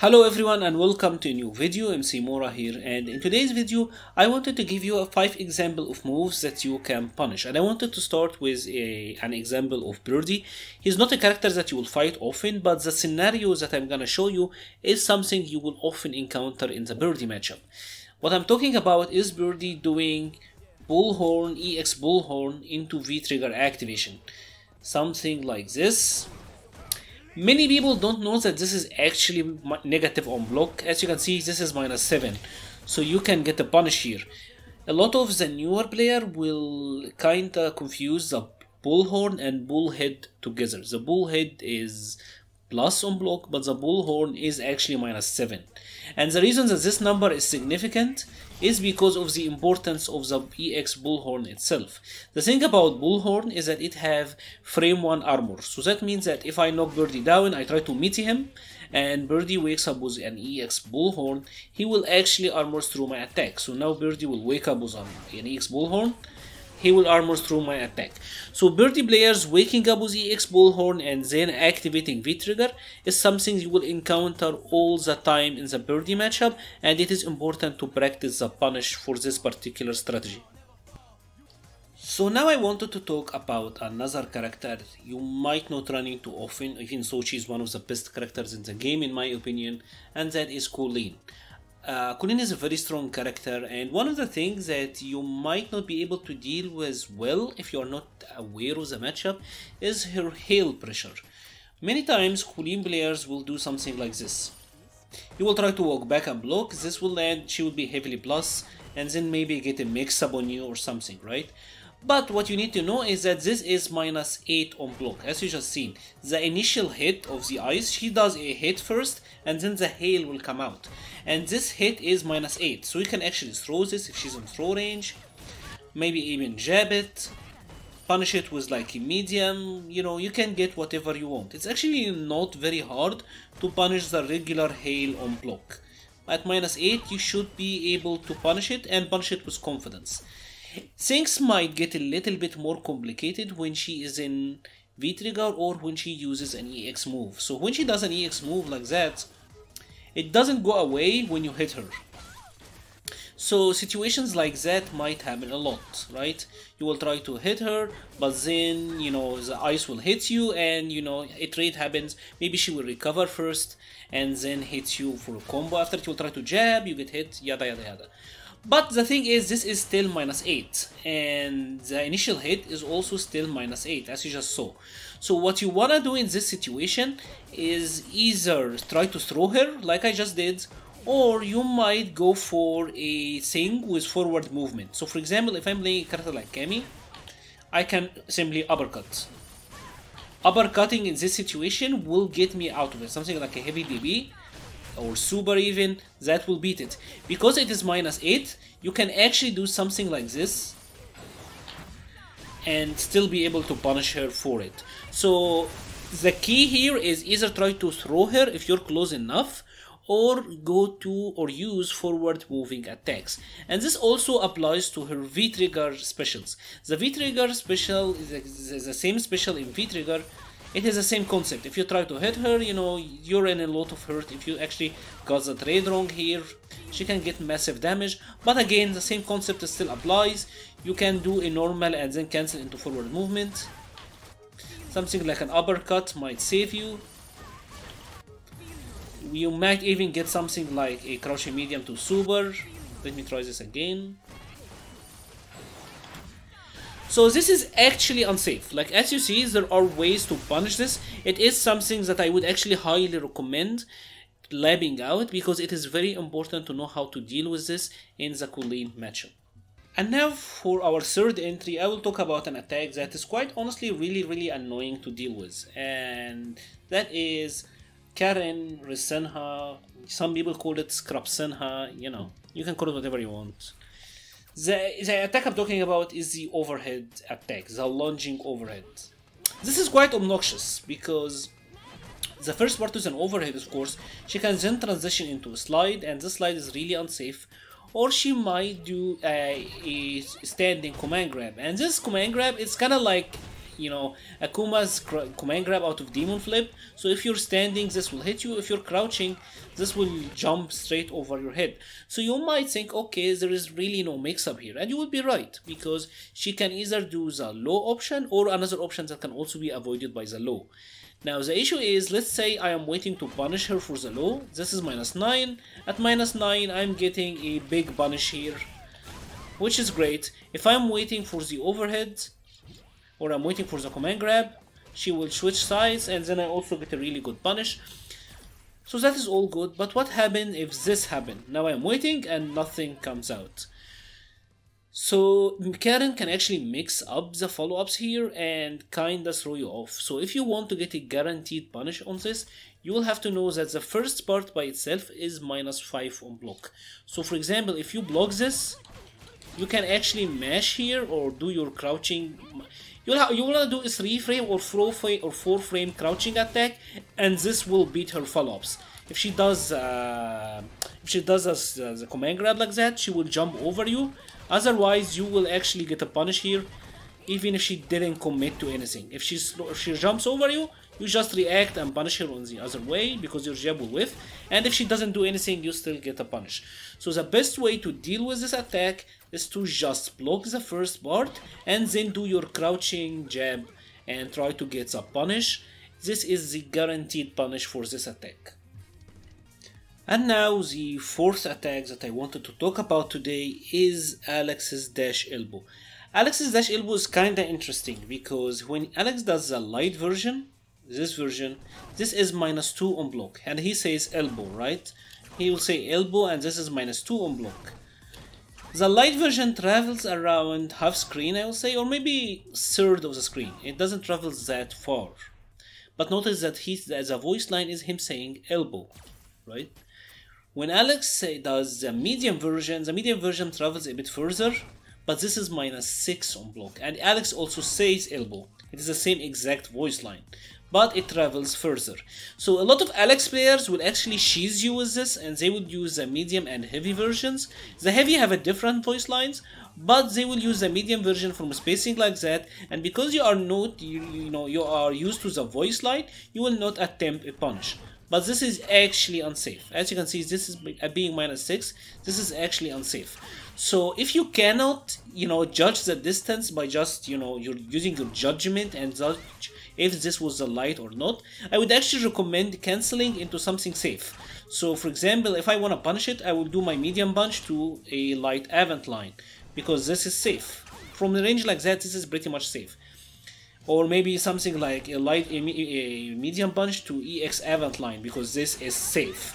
Hello everyone and welcome to a new video. MC-Mura here, and in today's video I wanted to give you a 5 example of moves that you can punish, and I wanted to start with an example of Birdie. He's not a character that you will fight often, but the scenarios that I'm gonna show you is something you will often encounter in the Birdie matchup. What I'm talking about is Birdie doing Bullhorn, EX Bullhorn into V-Trigger activation. Something like this. Many people don't know that this is actually negative on block. As you can see, this is -7, so you can get a punish here. A lot of the newer player will kinda confuse the bullhorn and bullhead together. The bullhead is plus on block, but the bullhorn is actually -7. And the reason that this number is significant is because of the importance of the EX bullhorn itself. The thing about bullhorn is that it have frame 1 armor, so that means that if I knock Birdie down, I try to meet him, and Birdie wakes up with an EX bullhorn, he will actually armor through my attack. So now Birdie will wake up with an EX bullhorn, he will armor through my attack. So Birdie players waking up with EX bullhorn and then activating V-Trigger is something you will encounter all the time in the Birdie matchup, and it is important to practice the punish for this particular strategy. So now I wanted to talk about another character you might not run into often, even though she's one of the best characters in the game in my opinion, and that is Kolin. Kolin is a very strong character, and one of the things that you might not be able to deal with well if you are not aware of the matchup is her hail pressure. Many times Kolin players will do something like this. You will try to walk back and block, this will land, she will be heavily plus, and then maybe get a mix up on you or something, right? But what you need to know is that this is -8 on block. As you just seen, the initial hit of the ice, she does a hit first and then the hail will come out. And this hit is -8, so you can actually throw this if she's in throw range. Maybe even jab it, punish it with like a medium, you know, you can get whatever you want. It's actually not very hard to punish the regular hail on block. At -8 you should be able to punish it, and punish it with confidence. Things might get a little bit more complicated when she is in V-Trigger or when she uses an EX move. So when she does an EX move like that, it doesn't go away when you hit her. So situations like that might happen a lot, right? You will try to hit her, but then, you know, the ice will hit you and, you know, a trade happens. Maybe she will recover first and then hits you for a combo. After you will try to jab, you get hit, yada yada yada. But the thing is, this is still -8, and the initial hit is also still -8, as you just saw. So what you wanna do in this situation is either try to throw her, like I just did, or you might go for a thing with forward movement. So for example, if I'm playing a character like Kami, I can simply uppercut. Uppercutting in this situation will get me out of it, something like a heavy DB, or super even, that will beat it. Because it is -8, you can actually do something like this and still be able to punish her for it. So the key here is either try to throw her if you're close enough, or go to or use forward moving attacks. And this also applies to her V-Trigger specials. The V-Trigger special is the same special in V-Trigger. It is the same concept. If you try to hit her, you know, you're in a lot of hurt. If you actually got the trade wrong here, she can get massive damage. But again, the same concept still applies. You can do a normal and then cancel into forward movement. Something like an uppercut might save you. You might even get something like a crouching medium to super. Let me try this again. So this is actually unsafe. Like, as you see, there are ways to punish this. It is something that I would actually highly recommend labbing out, because it is very important to know how to deal with this in the Kolin matchup. And now for our third entry, I will talk about an attack that is quite honestly really annoying to deal with, and that is Karin, Risenha. Some people call it Scrapsenha, you know, you can call it whatever you want. The attack I'm talking about is the overhead attack, the lunging overhead. This is quite obnoxious because the first part is an overhead, of course. She can then transition into a slide, and this slide is really unsafe. Or she might do a standing command grab, and this command grab is kind of like Akuma's command grab out of Demon Flip. So if you're standing, this will hit you. If you're crouching, this will jump straight over your head. So you might think, okay, there is really no mix-up here. And you will be right, because she can either do the low option or another option that can also be avoided by the low. Now the issue is, let's say I am waiting to punish her for the low. This is -9. At -9, I'm getting a big punish here, which is great. If I'm waiting for the overhead, or I'm waiting for the command grab, she will switch sides, and then I also get a really good punish. So that is all good, but what happens if this happens? Now I'm waiting and nothing comes out. So Karin can actually mix up the follow-ups here and kinda throw you off. So if you want to get a guaranteed punish on this, you will have to know that the first part by itself is -5 on block. So for example, if you block this, you can actually mash here or do your crouching. You wanna do a 3-frame or 4-frame crouching attack, and this will beat her follow-ups. If she does the command grab like that, she will jump over you. Otherwise, you will actually get a punish here, even if she didn't commit to anything. If she jumps over you, you just react and punish her on the other way because your jab will whiff. And if she doesn't do anything, you still get a punish. So the best way to deal with this attack is to just block the first part and then do your crouching jab and try to get a punish. This is the guaranteed punish for this attack. And now the fourth attack that I wanted to talk about today is Alex's dash elbow. Alex's dash elbow is kinda interesting because when Alex does the light version, this is -2 on block, and he says elbow, right? He will say elbow, and this is -2 on block. The light version travels around half screen, I will say, or maybe third of the screen. It doesn't travel that far. But notice that the voice line is him saying elbow, right? When Alex does the medium version travels a bit further, but this is -6 on block, and Alex also says elbow. It is the same exact voice line, but it travels further. So a lot of Alex players will actually cheese you with this, and they will use the medium and heavy versions. The heavy have a different voice lines, but they will use the medium version from spacing like that, and because you are not, you are used to the voice line, you will not attempt a punish. But this is actually unsafe. As you can see, this is being -6. This is actually unsafe. So if you cannot, judge the distance by just, you're using your judgment and judge if this was a light or not, I would actually recommend canceling into something safe. So for example, if I want to punish it, I will do my medium punch to a light avant line, because this is safe. From the range like that, this is pretty much safe. Or maybe something like a medium punch to EX avant line, because this is safe.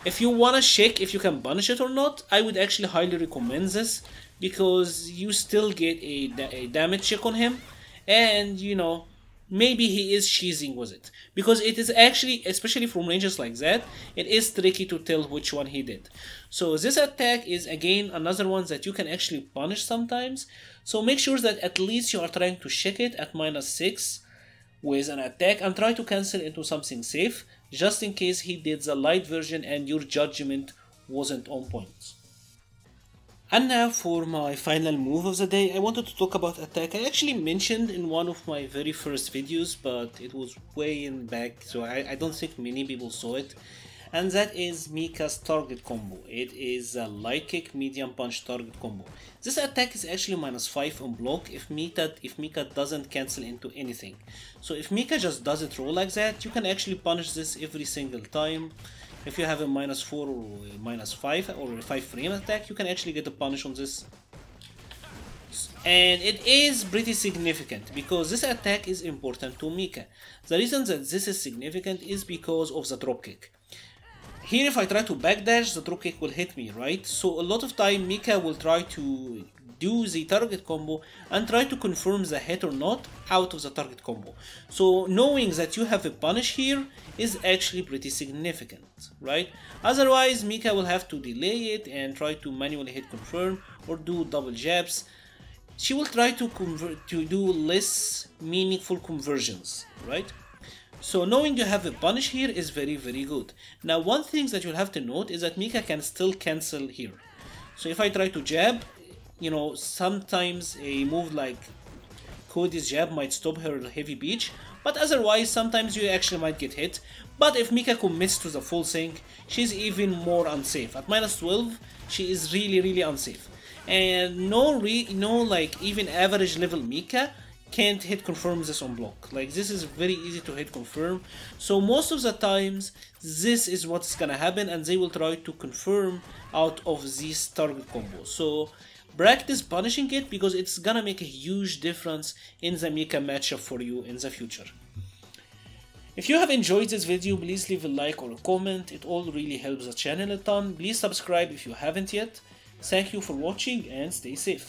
If you want to check if you can punish it or not, I would actually highly recommend this, because you still get a damage check on him, and maybe he is cheesing with it, because it is actually, especially from ranges like that, it is tricky to tell which one he did. So this attack is again another one that you can actually punish sometimes. So make sure that at least you are trying to check it at -6 with an attack and try to cancel into something safe, just in case he did the light version and your judgment wasn't on point. And now for my final move of the day, I wanted to talk about attack I actually mentioned in one of my very first videos, but it was way in back, so I don't think many people saw it. And that is Mika's target combo. It is a light kick medium punch target combo. This attack is actually -5 on block if Mika doesn't cancel into anything. So if Mika just does it raw like that, you can actually punish this every single time. If you have a -4 or a -5 or a 5-frame attack, you can actually get a punish on this. And it is pretty significant because this attack is important to Mika. The reason that this is significant is because of the dropkick. Here if I try to backdash, the dropkick will hit me, right? So a lot of time Mika will try to do the target combo and try to confirm the hit or not out of the target combo. So knowing that you have a punish here is actually pretty significant, right? Otherwise Mika will have to delay it and try to manually hit confirm or do double jabs. She will try to do less meaningful conversions, right? So knowing you have a punish here is very, very good. Now one thing that you'll have to note is that Mika can still cancel here. So if I try to jab, sometimes a move like Cody's jab might stop her heavy beach, but otherwise sometimes you actually might get hit. But if Mika commits to the full sink, she's even more unsafe. At -12, she is really unsafe. And no like even average level Mika can't hit confirm this on block. Like this is very easy to hit confirm. So most of the times this is what's gonna happen, and they will try to confirm out of these target combos. So practice punishing it because it's gonna make a huge difference in the Mika matchup for you in the future. If you have enjoyed this video, please leave a like or a comment. It all really helps the channel a ton. Please subscribe if you haven't yet. Thank you for watching and stay safe.